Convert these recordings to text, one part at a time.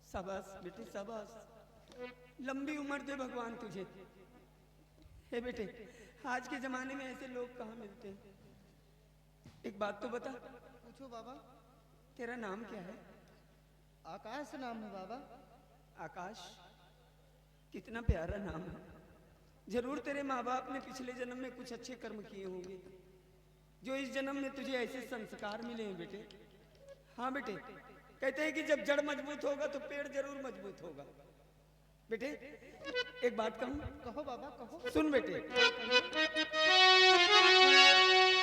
शाबाश बेटे शाबाश, लंबी उम्र दे भगवान तुझे। हे बेटे, आज के जमाने में ऐसे लोग कहाँ मिलते हैं। एक बात तो बता। पूछो बाबा। तेरा नाम क्या है? आकाश नाम है बाबा। आकाश, कितना प्यारा नाम है। जरूर तेरे माँ बाप ने पिछले जन्म में कुछ अच्छे कर्म किए होंगे जो इस जन्म में तुझे ऐसे संस्कार मिले हैं बेटे। हाँ बेटे, कहते हैं कि जब जड़ मजबूत होगा तो पेड़ जरूर मजबूत होगा। बेटे एक बात कहूं? कहो बाबा कहो। सुन बेटे,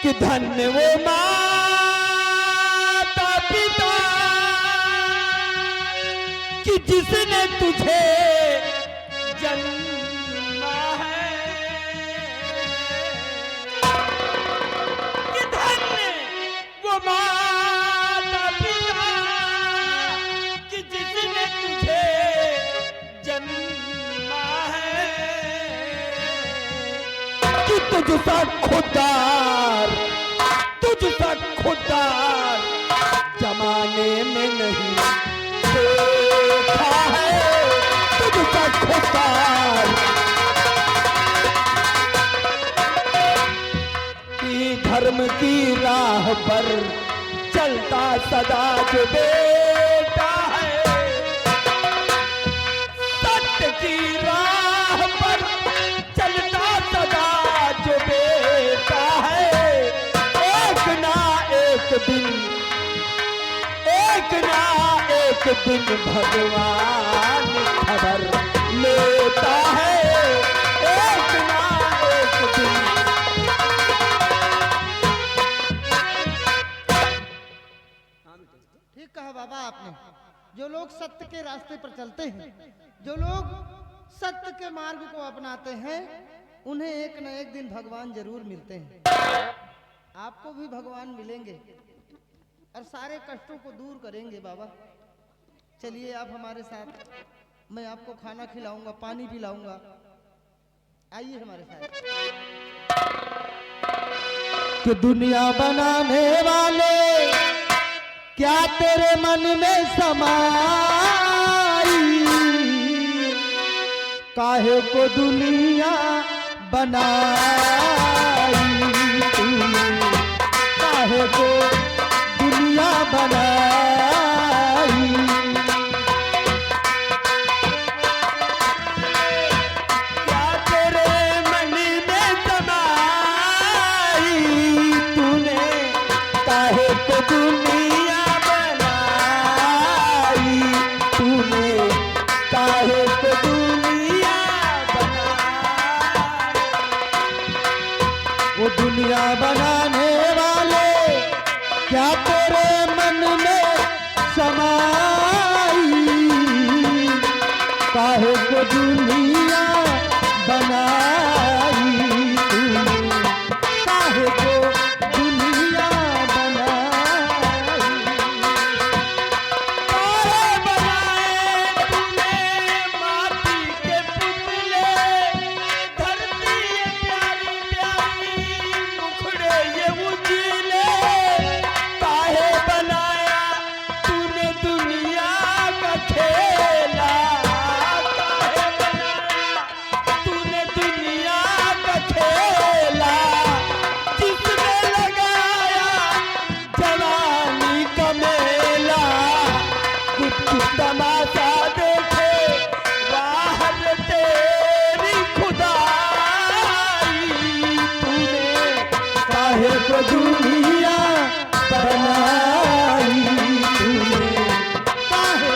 कि धन्य वो माता पिता कि जिसने तुझे जन्मा है। कि धन्य वो माता पिता कि जिसने तुझे जन्मा है। कि तुझसा खुदार जमाने में नहीं देखा है। तुझसा खुदार कि धर्म की राह पर चलता सदा जो बेटा है। सत्य की राह पर चलता सदा जो बेटा है। एक ना एक दिन भगवान खबर लेता है। एक ना एक दिन। ठीक कहा बाबा आपने। जो लोग सत्य के रास्ते पर चलते हैं, जो लोग सत्य के मार्ग को अपनाते हैं, उन्हें एक न एक दिन भगवान जरूर मिलते हैं। आपको भी भगवान मिलेंगे और सारे कष्टों को दूर करेंगे बाबा। चलिए आप हमारे साथ, मैं आपको खाना खिलाऊंगा, पानी पिलाऊंगा। आइए हमारे साथ। कि दुनिया बनाने वाले क्या तेरे मन में समाई। काहे को दुनिया बनाई तूने। काहे को दुनिया बनाई। क्या तेरे मन में समाई तूने। काहे को दुनिया बनाई तूने। काहे को दुनिया बनाई। वो दुनिया बनाने वाले क्या तेरे मन में समाई। काहे को दुनिया बनाई तूने। काहे को दुनिया बनाई। तारे बनाए तूने माटी के पुतले। धरती ये प्यारी प्यारी मुखड़े ये उजले। काहे बनाया तूने दुनिया का खेला। काहे बनाया तूने दुनिया का खेला। जिसमें लगाया जवानी का मेला। कुछ तमाशा देखे बाहर तेरी खुदाई तूने। काहे को दुनिया बनाई तूने। काहे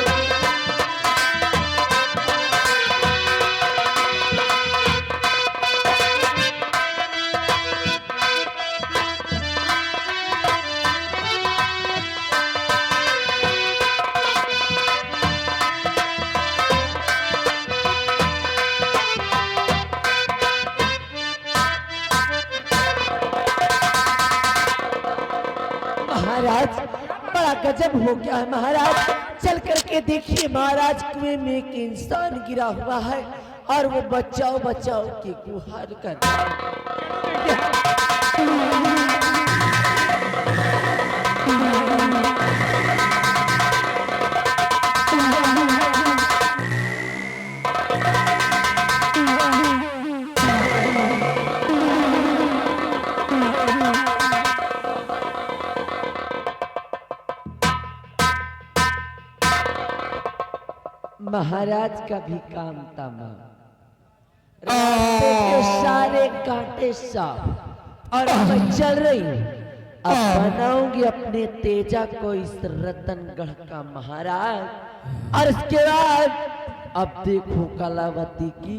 महाराज बड़ा गजब हो गया है महाराज। चल करके देखिए महाराज, कुएं में एक इंसान गिरा हुआ है और वो बचाओ बचाओ की गुहार कर रहा है। महाराज का भी काम तमाम, रास्ते के सारे कांटे साफ और मैं चल रही हूँ। अब बनाऊंगी अपने तेजा को इस रतनगढ़ का महाराज, और इसके बाद अब देखो कलावती की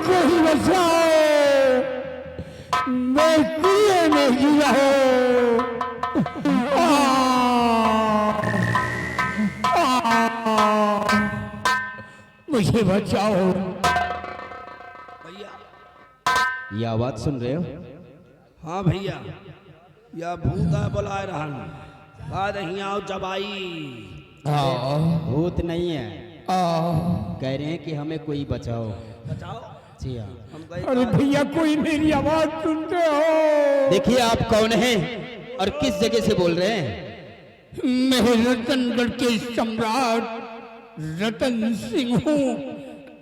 कोई बचाओ, मैं कुएं में गिरा हूं। मुझे बचाओ। भैया, ये आवाज सुन रहे हो? हाँ भैया, यह भूत है बुला रहा हूँ। बाद नहीं आओ जबाई। भूत नहीं है, कह रहे हैं कि हमें कोई बचाओ। बचाओ। जी हाँ। हम गए अरे भैया, कोई मेरी आवाज सुनते हो? देखिए आप कौन हैं और किस जगह से बोल रहे हैं? मैं रतनगढ़ के सम्राट रतन सिंह हूँ,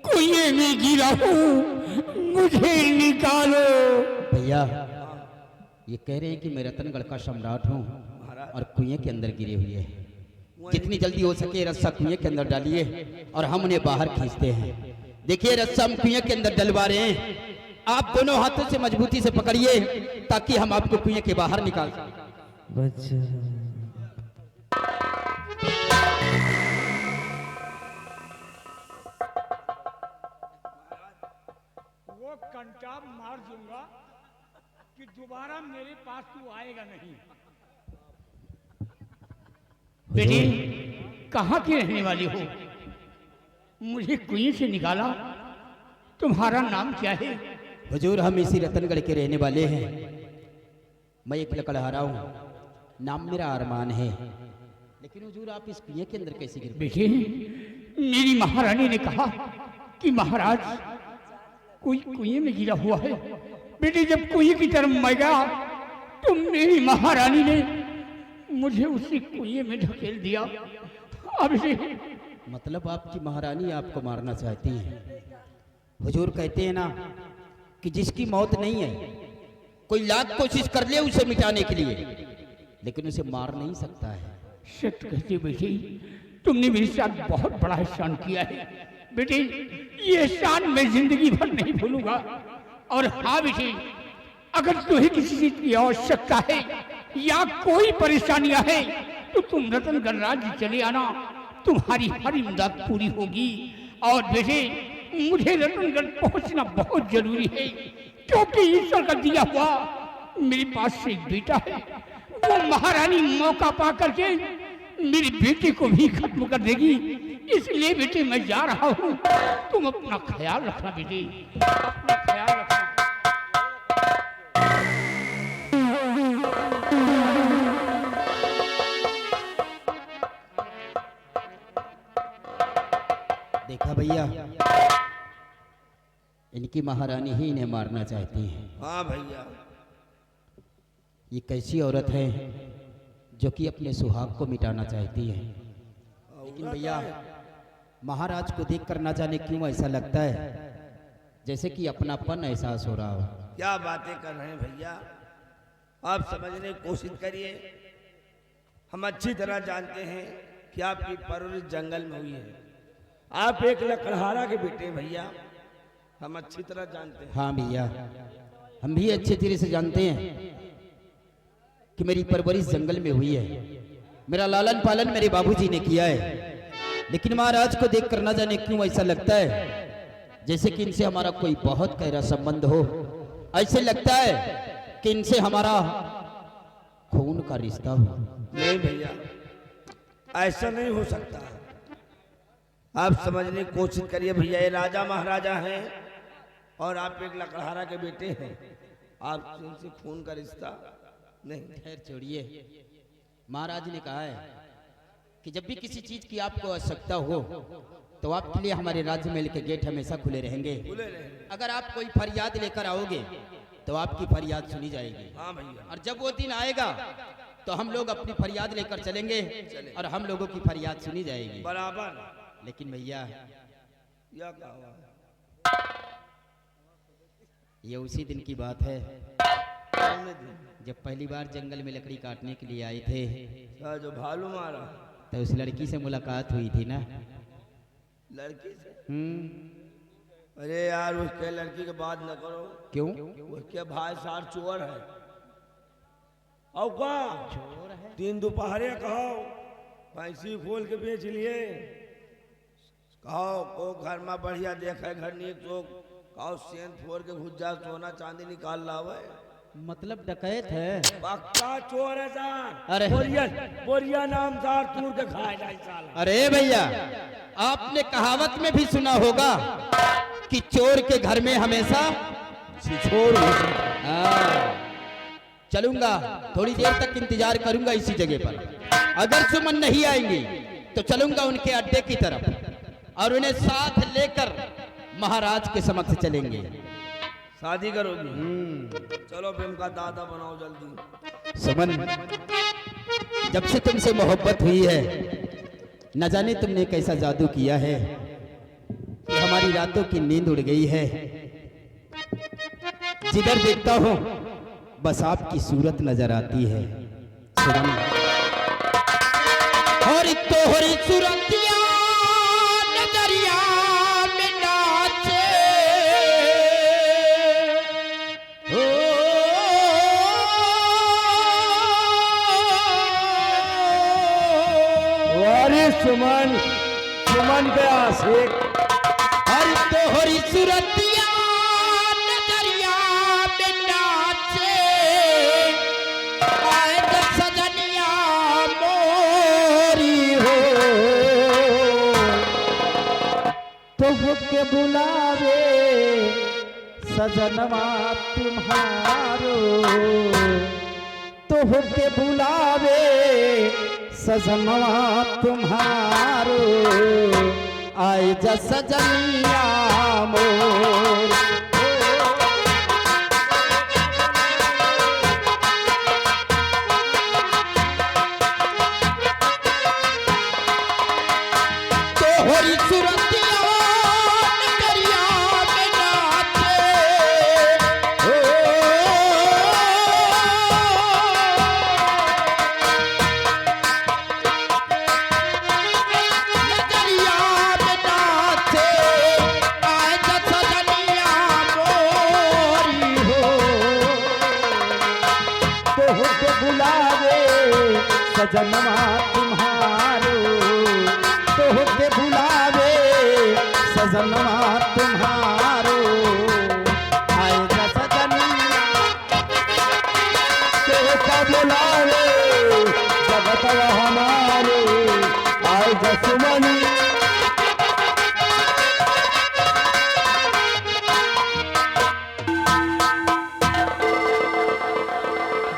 कुएं में गिरा हूँ, मुझे निकालो। भैया, ये कह रहे हैं कि मैं रतनगढ़ का सम्राट हूँ और कुएं के अंदर गिरे हुए हैं। जितनी जल्दी हो सके रस्सा कुएं के अंदर डालिए और हम उन्हें बाहर खींचते हैं। देखिए रस्सा हम कुएं के अंदर डलवा रहे हैं, आप दोनों हाथों से मजबूती से पकड़िए ताकि हम आपको कुएं के बाहर निकाल सकें। वो कंटाप मार दूंगा कि दोबारा मेरे पास तू आएगा नहीं। बेटी, कहाँ की रहने वाली हो? मुझे कुएं से निकाला, तुम्हारा नाम क्या है? हुजूर, हम इसी रतनगढ़ के रहने वाले हैं। मैं एक लकड़हारा हूँ, नाम मेरा अरमान है। लेकिन हुजूर, आप इस कुएं के अंदर कैसे गिर गए? बेटे, मेरी महारानी ने कहा कि महाराज कोई कुएं में गिरा हुआ है। बेटे, जब कुएं की तरफ मैं गया तो मेरी महारानी ने मुझे उसी कुएं में ढकेल दिया। अब से मतलब आपकी महारानी आपको मारना चाहती है? हुजूर कहते हैं ना कि जिसकी मौत नहीं है, कोई लाख कोशिश कर ले उसे मिटाने के लिए, लेकिन उसे मार नहीं सकता है। सत्य कहते बेटे, तुमने मेरे साथ बहुत बड़ा एहसान किया है। बेटे, ये एहसान मैं जिंदगी भर नहीं भूलूंगा। और हाँ बेटे, अगर तुम्हें किसी चीज की आवश्यकता है या कोई परेशानियां है तो तुम रतनगढ़ राज्य चले आना, तुम्हारी हर इमदाद पूरी होगी। और बेटे, मुझे रतनगढ़ पहुंचना बहुत जरूरी है, क्योंकि ईश्वर का दिया हुआ मेरे पास से एक बेटा है। वो महारानी मौका पा करके मेरी बेटी को भी खत्म कर देगी। इसलिए बेटे मैं जा रहा हूँ, तुम अपना ख्याल रखना बेटे, अपना ख्याल रखना। देखा भैया, इनकी महारानी ही इन्हें मारना चाहती है। हाँ भैया, ये कैसी औरत है जो कि अपने सुहाग को मिटाना चाहती है। लेकिन भैया, महाराज को देखकर ना जाने क्यों ऐसा लगता है जैसे कि अपनापन एहसास हो रहा हो। क्या बातें कर रहे हैं भैया, आप समझने की कोशिश करिए। हम अच्छी तरह जानते हैं कि आपकी परवरिश जंगल में हुई है। आप एक लकड़हारा के बेटे भैया, हम अच्छी तरह जानते हैं। हाँ भैया, हम भी अच्छे तरह से जानते हैं कि मेरी परवरिश जंगल में हुई है। मेरा लालन पालन मेरे बाबूजी ने किया है। लेकिन महाराज को देखकर ना जाने क्यों ऐसा लगता है जैसे कि इनसे हमारा कोई बहुत गहरा संबंध हो। ऐसे लगता है कि इनसे हमारा खून का रिश्ता हो। नहीं भैया, ऐसा नहीं हो सकता। आप समझने की कोशिश करिए भैया, ये राजा महाराजा हैं और आप एक लकड़हारा के बेटे हैं। आप इनसे खून का रिश्ता नहीं। खैर छोड़िए, महाराज ने कहा है कि जब भी किसी चीज की आपको आवश्यकता हो तो आपके लिए हमारे राज्य महल के गेट हमेशा खुले रहेंगे। अगर आप कोई फरियाद लेकर आओगे तो आपकी फरियाद सुनी जाएगी। हाँ भैया, और जब वो दिन आएगा तो हम लोग अपनी फरियाद लेकर चलेंगे और हम लोगों की फरियाद सुनी जाएगी बराबर। लेकिन भैया, यह क्या हुआ? ये उसी दिन की बात है जब पहली बार जंगल में लकड़ी काटने के लिए आए थे जो भालू मारा तो उस लड़की से मुलाकात हुई थी ना। लड़की से? अरे यार उसके लड़की के बात न करो। क्यों? उसके भाई सार चोर है। और क्या चोर है? 3 दोपहरे कहो पैसी खोल के बेच लिए। कहो को घर में बढ़िया देखा घर नहीं तो कहो सेंध फोड़ के घुस जा सोना चांदी निकाल लावे। मतलब डकैत है? पक्का चोर है सार। अरे बोरिया नाम सार तूर के खाए जाए साला। अरे भैया आपने कहावत में भी सुना होगा कि चोर के घर में हमेशा छिछोर होता। चलूंगा थोड़ी देर तक इंतजार करूंगा इसी जगह पर। अगर सुमन नहीं आएंगी तो चलूंगा उनके अड्डे की तरफ और उन्हें साथ लेकर महाराज के समक्ष चलेंगे। शादी करोगी? चलो फिल्म का दादा बनाओ जल्दी। सुमन जब से तुमसे मोहब्बत हुई है न जाने तुमने कैसा जादू किया है कि हमारी रातों की नींद उड़ गई है। जिधर देखता हूं बस आपकी सूरत नजर आती है सुमन। और तोहरी सूरतिया नजरिया में नाचे सुमन सुमन पे आशिक। हर तोहरी सूरतिया नजरिया में नाचे आए तो सजनिया मोरी हो तो के बुलावे सजनवा तुम्हारो तो के बुलावे सजनवा तुम्हारो आए जा सजनिया मोर। तोहरी सूरतिया नजरिया में नाचे सजनवा तुम्हारो तो के बुलावे सजनवा तुम्हारो आएगा सजनिया तो का बुलावे जगत हमारे आएगा सुमन।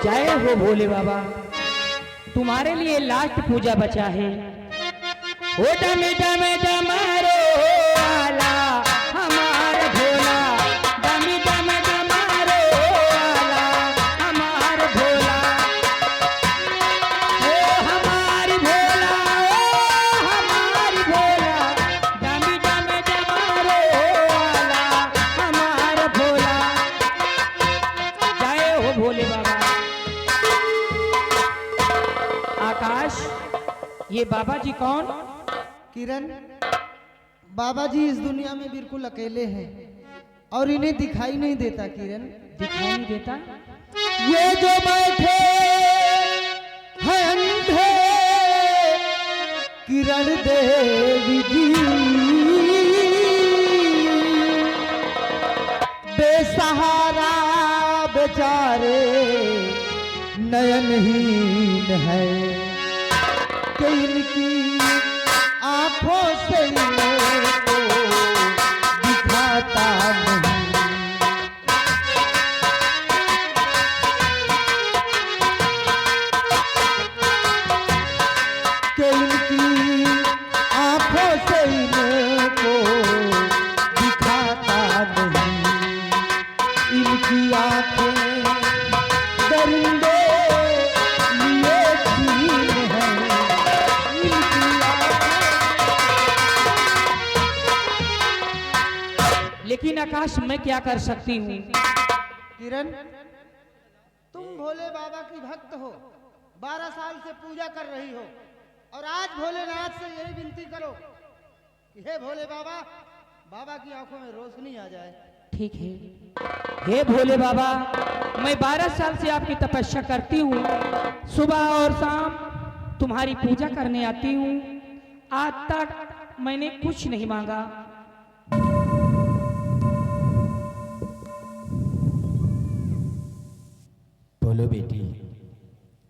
जय हो भोले बाबा, तुम्हारे लिए लास्ट पूजा बचा है। ओ डम डम डमरो आला हमार भोला, डम डम डमरो आला हमार भोला, ओ हमार भोला, ओ हमार भोला, डम डम डमरो आला हमार भोला। जय हो भोले बाबा। आकाश, ये बाबा जी कौन? किरण, बाबा जी इस दुनिया में बिल्कुल अकेले हैं और इन्हें दिखाई नहीं देता। किरण दिखाई नहीं देता? ये जो बैठे हैं अंधे किरण देवी जी, बेसहारा बेचारे नयनहीन है कि इनकी आंखों से इनको दिखाता नहीं। कि इनकी आंखों से इनको दिखाता नहीं। इनकी आंखें दरिंदे लिए छीन है, इनकी लेकिन आकाश, मैं क्या कर सकती हूँ? किरण, तुम भोले बाबा की भक्त हो, 12 साल से पूजा कर रही हो, और आज भोलेनाथ से यही विनती करो कि हे भोले बाबा, बाबा की आंखों में रोशनी आ जाए। ठीक है, हे भोले बाबा, मैं 12 साल से आपकी तपस्या करती हूँ, सुबह और शाम तुम्हारी पूजा करने आती हूँ, आज तक मैंने कुछ नहीं मांगा। बोलो बेटी,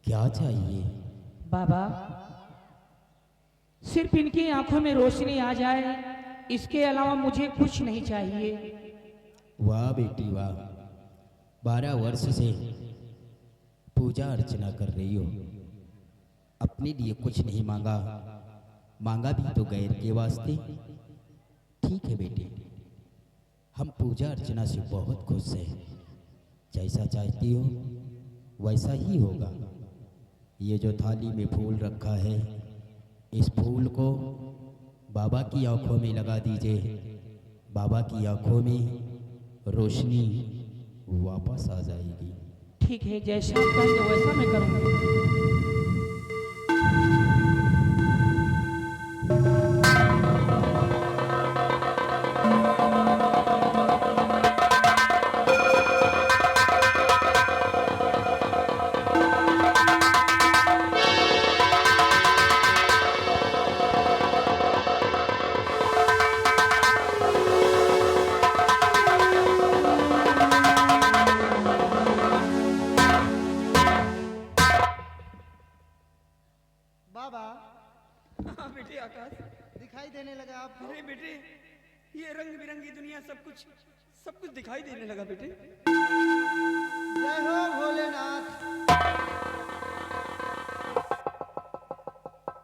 क्या चाहिए? बाबा, सिर्फ इनकी आंखों में रोशनी आ जाए, इसके अलावा मुझे कुछ नहीं चाहिए। वाह बेटी वाह, 12 वर्ष से पूजा अर्चना कर रही हो, अपने लिए कुछ नहीं मांगा, मांगा भी तो गैर के वास्ते। ठीक है बेटी, हम पूजा अर्चना से बहुत खुश हैं, जैसा चाहती हो वैसा ही होगा। ये जो थाली में फूल रखा है, इस फूल को बाबा की आंखों में लगा दीजिए, बाबा की आंखों में रोशनी वापस आ जाएगी। ठीक है, जैसा आप कहेंगे वैसा मैं करूँगा। बाबा, हाँ बेटे आकाश, दिखाई देने लगा आपको? अरे बेटे, ये रंग बिरंगी दुनिया सब कुछ दिखाई देने लगा बेटे। जय हो भोलेनाथ।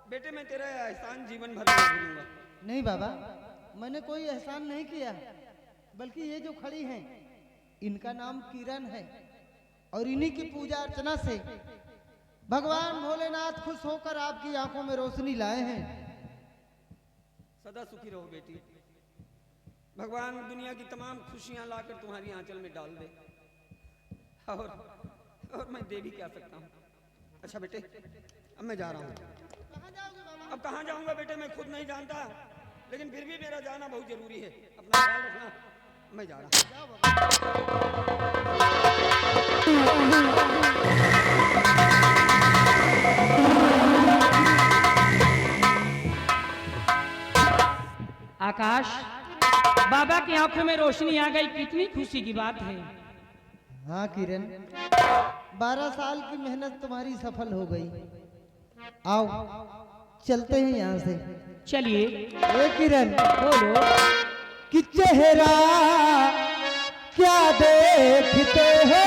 बेटे मैं तेरा एहसान जीवन भर नहीं भूलूंगा। नहीं बाबा, मैंने कोई एहसान नहीं किया, बल्कि ये जो खड़ी हैं इनका नाम किरण है, और इन्हीं की पूजा अर्चना से भगवान भोलेनाथ खुश होकर आपकी आंखों में रोशनी लाए हैं। सदा सुखी रहो बेटी, भगवान दुनिया की तमाम खुशियां लाकर तुम्हारी आंचल में डाल दे, और मैं दे भी क्या सकता हूँ। अच्छा बेटे, अब मैं जा रहा हूँ। कहाँ जाओगे बाबा? अब कहाँ जाऊंगा बेटे, मैं खुद नहीं जानता, लेकिन फिर भी मेरा जाना बहुत जरूरी है। अपना ख्याल रखना, मैं जा रहा हूँ। आकाश, बाबा की आंखों में रोशनी आ गई, कितनी खुशी की बात है। हाँ किरण, 12 साल की मेहनत तुम्हारी सफल हो गई। आओ चलते हैं यहाँ से। चलिए। ए किरण, बोलो। कि चेहरा क्या देखते हो